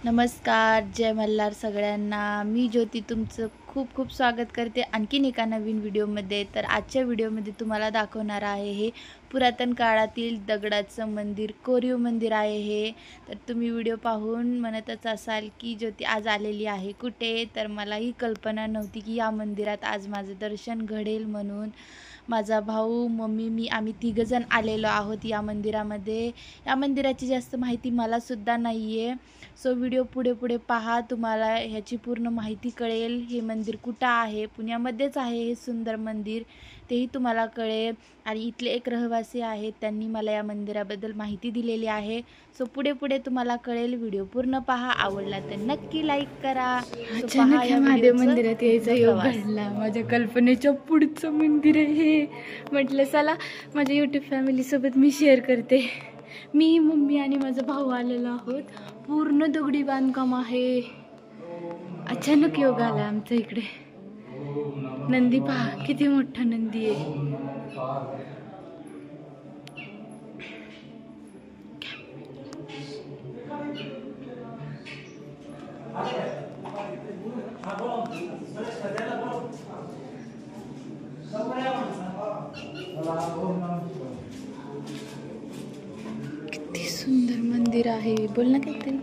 नमस्कार, जय मल्हार सगळ्यांना. मी ज्योती तुमचं खूप खूप स्वागत करते आणखीन एका नवीन व्हिडिओमध्ये. तर आजच्या व्हिडिओमध्ये तुम्हाला दाखवणार आहे हे पुरातन काळातील दगडाचं मंदिर, कोरीव मंदिर आहे हे. तर तुम्ही व्हिडिओ पाहून म्हणतच असाल की ज्योती आज आलेली आहे कुठे. तर मला ही कल्पना नव्हती की या मंदिरात आज माझं दर्शन घडेल म्हणून. माझा भाऊ, मम्मी, मी आम्ही तिघंजण आलेलो आहोत या मंदिरामध्ये. या मंदिराची जास्त माहिती मलासुद्धा नाही आहे. सो व्हिडिओ पुढे पहा, तुम्हाला ह्याची पूर्ण माहिती कळेल. हे मंदिर कुठं आहे, पुण्यामध्येच आहे हे सुंदर मंदिर, तेही तुम्हाला कळेल. आणि इथले एक रहिवासी आहेत, त्यांनी मला या मंदिराबद्दल माहिती दिलेली आहे. सो पुढे तुम्हाला कळेल. व्हिडिओ पूर्ण पहा, आवडला तर नक्की लाईक करा. अचानक ह्या महादेव मंदिरात यायचा योग घडला. माझ्या कल्पनेच्या पुढचं मंदिर आहे हे. म्हटलं चला माझ्या यूट्यूब फॅमिलीसोबत मी शेअर करते. मी, मम्मी आणि माझा भाऊ आलेलो आहोत. पूर्ण दगडी बांधकाम आहे. अचानक योग आला आमच्या इकडे. नंदी पहा, किती मोठा नंदी आहे. किती सुंदर मंदिर आहे. बोल ना काहीतरी.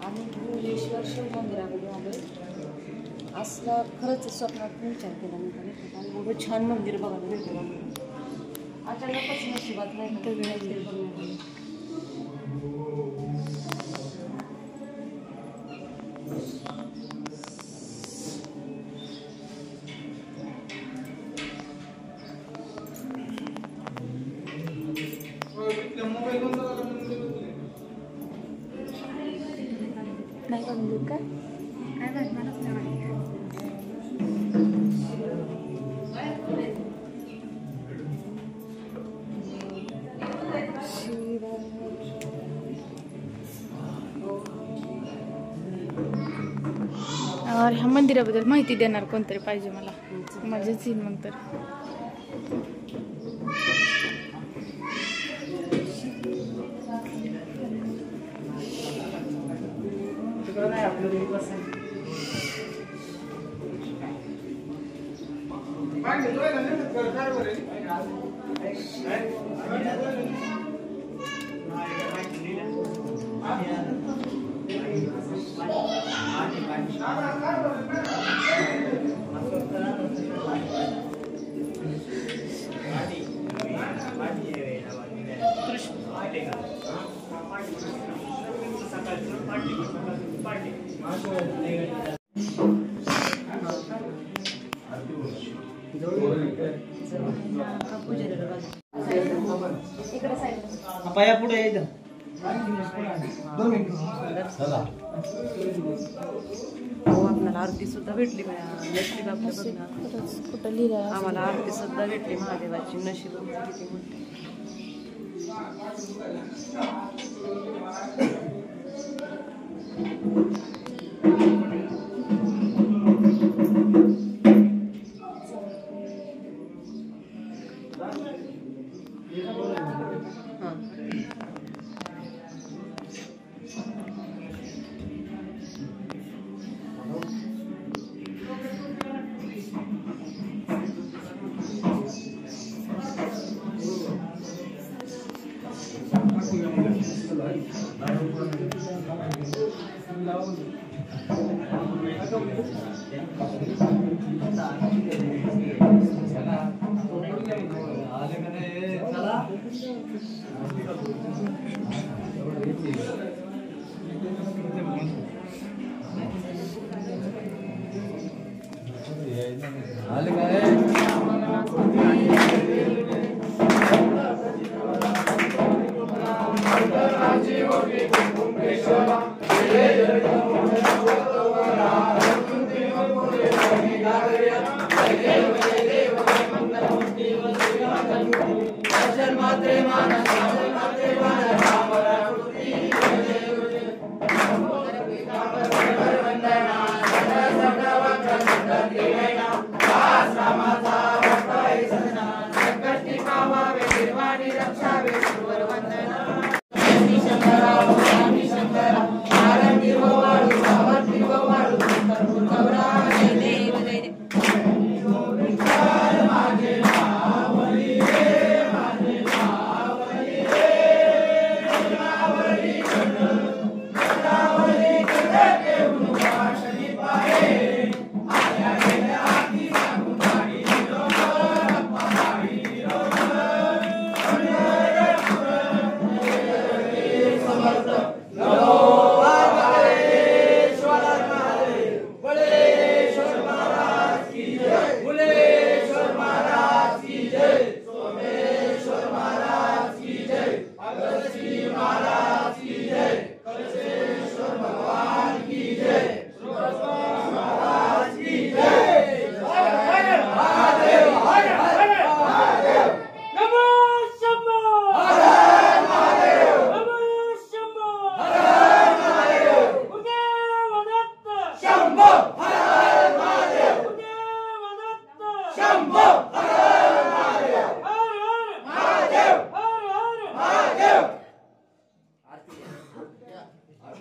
आम्ही भुवनेश्वर शिव मंदिरामध्ये आलो. असला खरंच स्वप्नात विचार केला नव्हता आणि एवढं छान मंदिर बघायला भेटलं. अचानकच नशिबात नाही मंदिर बघण्यात. नाही मंदिर का और ह्या मंदिराबद्दल माहिती देणार कोणतरी पाहिजे मला. मजाच येईल मग तर. पाया पुढे यायचं. आपल्याला आरती सुद्धा भेटली. नशीब आपलं बघणार. कुठं लिहिलं आम्हाला आरती सुद्धा भेटली महादेवाची. नशीब किती मोठी.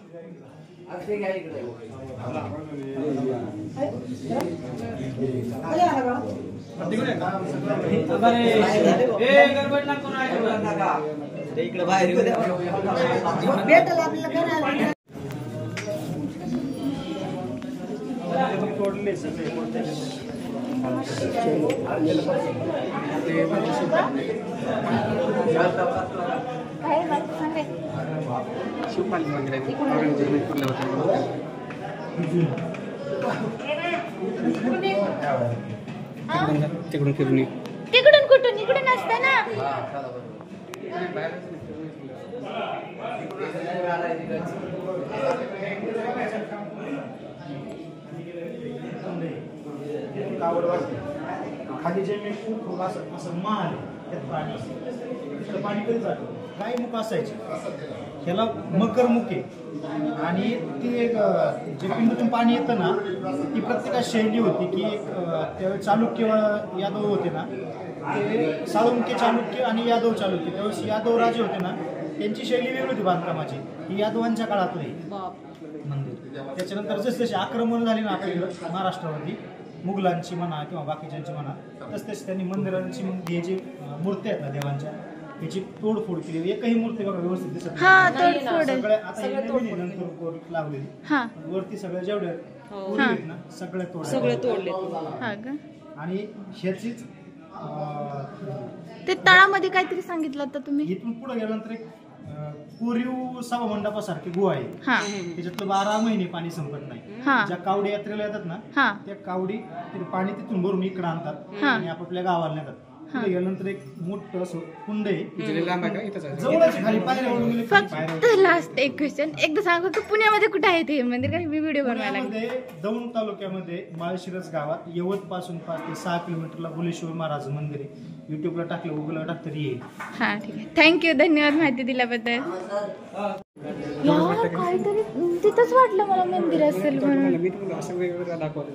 इकडे बाहेर येऊ द्या. भेटल आपल्याला शिवपाली मंदिरात औरंगजेबाने होते. तिकडून फिरून ये. तिकडून कुठून इकडून असतं ना. खाली जमीन खूप असं माल त्यात पाणी असतं. पाणी कधी जातं काही मुख असायचे ह्याला मकर मुख आहे आणि ती एक जे पिंडीतून पाणी येतं ना ती प्रत्येकात शैली होती की एक त्यावेळेस चालुक्य यादव होते ना ते साळुंके चालुक्य आणि यादव चालुक्य त्यावेळेस यादव राजे होते ना त्यांची शैली वेगळी होती बांधकामाची ही यादवांच्या काळातली मंदिर. त्याच्यानंतर जसजसे आक्रमण झाली ना आपल्याकडं महाराष्ट्रावरती मुघलांची म्हणा किंवा बाकीच्यांची म्हणा तसतसे त्यांनी मंदिरांची हे जी मूर्ती आहेत ना देवांच्या याची तोडफोड केली. एकही मूर्ती बघा व्यवस्थित दिसत नाही. सगळ्या आता हे नवीन आहे, नंतर लावलेली वरती सगळ्या जेवढ्या पूर्वी आहेत ना सगळे तोडले. आणि ह्याचीच ते तळामध्ये काहीतरी सांगितलं होतं तुम्ही. इथून पुढे गेल्यानंतर एक कोरीव सभा मंडपासारखी गुहा आहे. त्याच्यातलं 12 महिने पाणी संपत नाही. ज्या कावडी यात्रेला येतात ना त्या कावडी पाणी तिथून भरून इकडे आणतात आणि आपापल्या गावाला नेतात. पुढे गेल्यानंतर एक मोठं असं कुंड आहे जवळच खाली पायऱ्यावरून गेले. फक्त लास्ट एक क्वेश्चन एकदा सांगा की पुण्यामध्ये कुठे आहे ते मंदिर. काही मी व्हिडिओ बनवायला दौंड तालुक्यामध्ये माळशिरस गावात यवत पासून 5 ते 6 किलोमीटरला भुलेश्वर महाराज मंदिर आहे. युट्यूबला टाकलं गुगलला टाकतं येईल. हा ठीक आहे. थँक्यू धन्यवाद माहिती दिल्याबद्दल. यार काहीतरी तिथंच वाटलं मला मंदिर असेल म्हणून. मी तुम्हाला असं वेगवेगळं दाखवतो.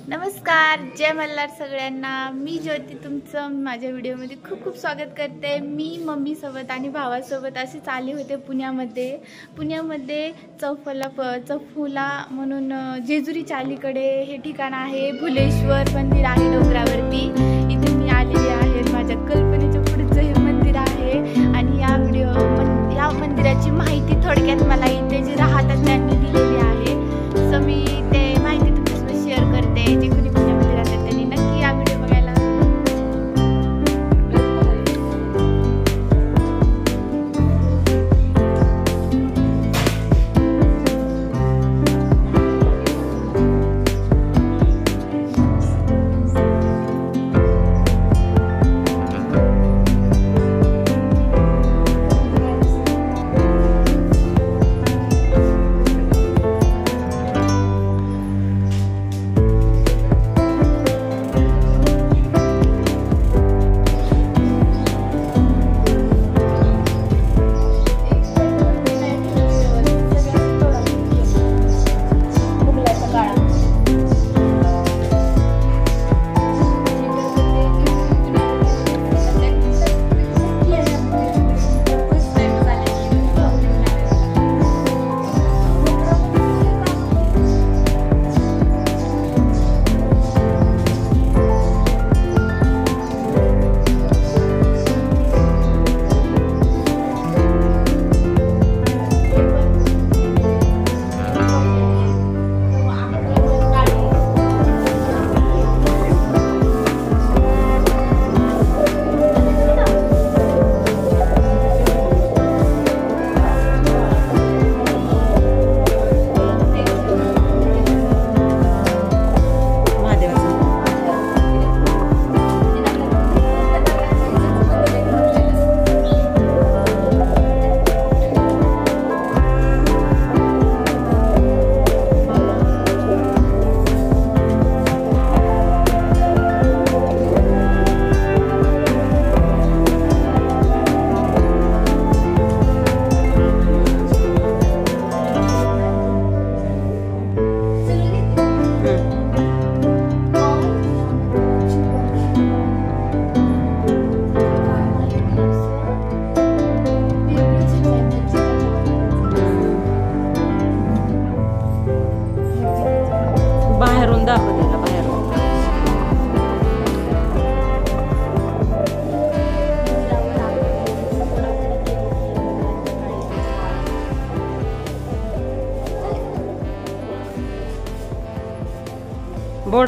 नमस्कार जय मल्हार सगळ्यांना. मी ज्योती तुमचं माझ्या व्हिडिओमध्ये खूप खूप स्वागत करते. मी मम्मीसोबत आणि भावासोबत असेच आले होते पुण्यामध्ये चौफुला म्हणून जेजुरीच्या अलीकडे हे ठिकाण आहे. भुलेश्वर मंदिर आहे डोंगरावरती. इथे मी आलेले आहे. माझ्या कल्पनेच्या पुढचं हे मंदिर आहे आणि या मंदिराची माहिती थोडक्यात मला इथे जे राहतात त्यांनी दिलेली आहे. सो मी ते माहिती तुमच्यासोबत शेअर करते. जे कोणी पुण्यामध्ये राहतात त्यांनी नक्की या व्हिडिओ बघायला.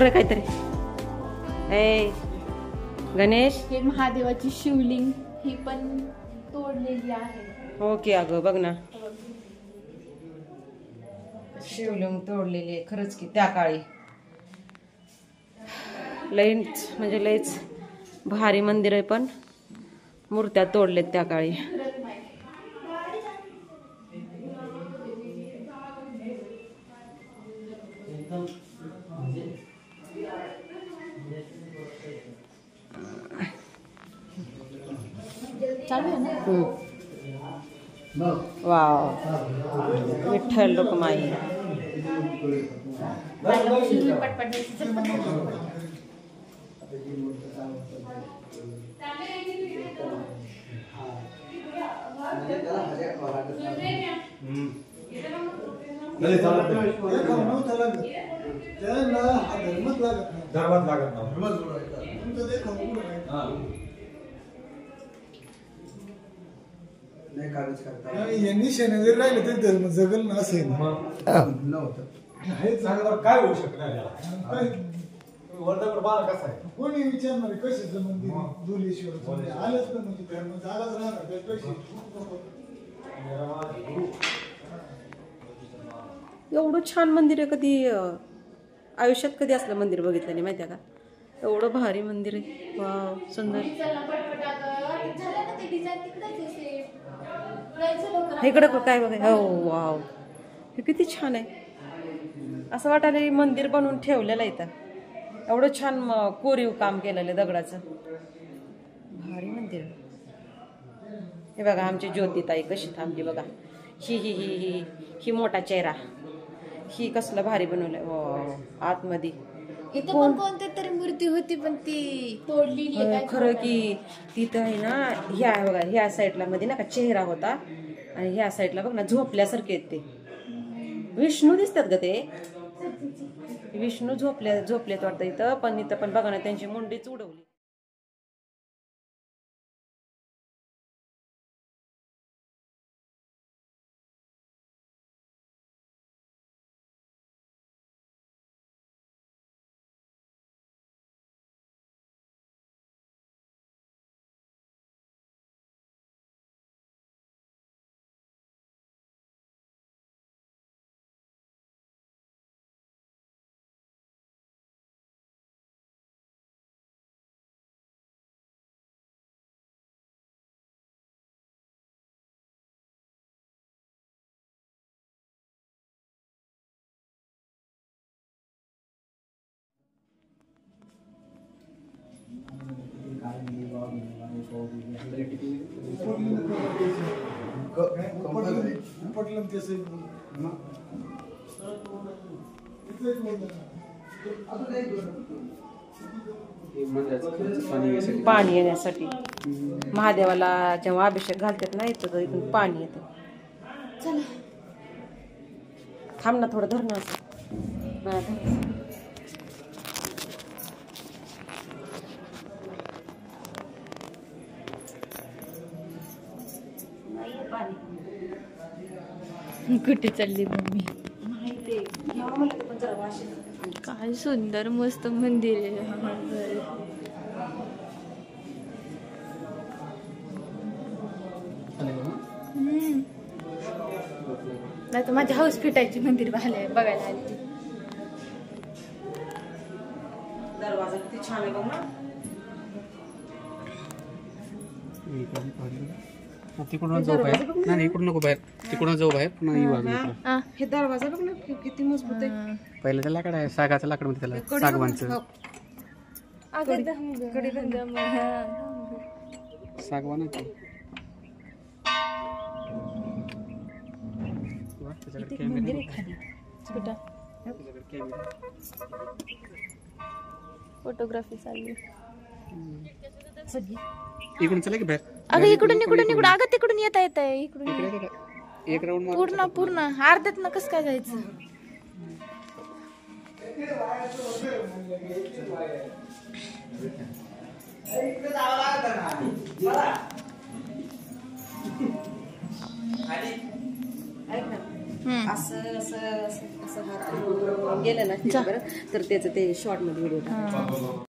रे काहीतरी. ए गणेश. हे महादेवाची शिवलिंग ही पण तोडलेली आहे. ओके अगं बघ ना, शिवलिंग तोडलेली आहे खरंच की. त्या काळी लईच म्हणजे लईच भारी मंदिर आहे, पण मूर्त्या तोडलेत त्या काळी. वाव, विठ्ठल रुक्माई. यांनी शनिवारी राहिले ते धर्म जगल ना असेल काय होऊ शकणार. कोणी विचारणार कशाचं मंदिर धुलेश्वर आलंच तर म्हणजे धर्म जागाच राहणार कशी. एवढं छान मंदिर आहे, कधी आयुष्यात कधी असलं मंदिर बघितलं नाही माहिती आहे का. एवढं भारी मंदिर आहे. वाव, सुंदर. इकडं काय बघा. हो वाव, हे किती छान आहे. असं वाटायला मंदिर बनवून ठेवलेलं आहे इथं. एवढं छान कोरीव काम केलेलं आहे दगडाचं. भारी मंदिर. हे बघा आमची ज्योतिताई कशी थांबली बघा. ही ही ही ही ही मोठा चेहरा. ही कसलं भारी बनवलंय आतमध्ये. इथं पण कोणती तरी मूर्ती होती पण ती तोडलेली आहे. खरं की तिथं आहे ना, ह्या बघा ह्या साईडला मध्ये ना का चेहरा होता, आणि ह्या साईडला बघ ना झोपल्यासारखे आहेत ते. विष्णू दिसतात ग ते. विष्णू झोपलेत वाटतं इथं. पण इथं पण बघा ना त्यांची मुंडीच उडवली. पटलं ते पाणी येण्यासाठी महादेवाला जेव्हा अभिषेक घालतात ना इथं इथून पाणी येते. चला थांब ना थोडं धरणं कुठे चालली मम्मी. काय सुंदर मस्त मंदिर आहे. नाही तर माझी हाऊस फिटायची मंदिर बघायला आली. दरवाजा किती छान आहे बघ ना. तिकडून जाऊ बाहेर. नाही इकडून नको बाहेर, तिकडून जाऊ बाहेर. हे दरवाजा बघ ना किती मजबूत आहे. पहिलं त्या लाकड आहे, सागाचं लाकड म्हणते त्याला, सागवानचं. सागवान फोटोग्राफी चालली. इकडून चला की बाहेर. अगं इकडून अगं तिकडून येता इकडून एक राऊंड पूर्ण अर्ध्यात ना कसं काय जायचं. असं असं असं असं हात गेलं ना तिथपर्यंत, तर त्याचं ते शॉर्ट मध्ये व्हिडिओ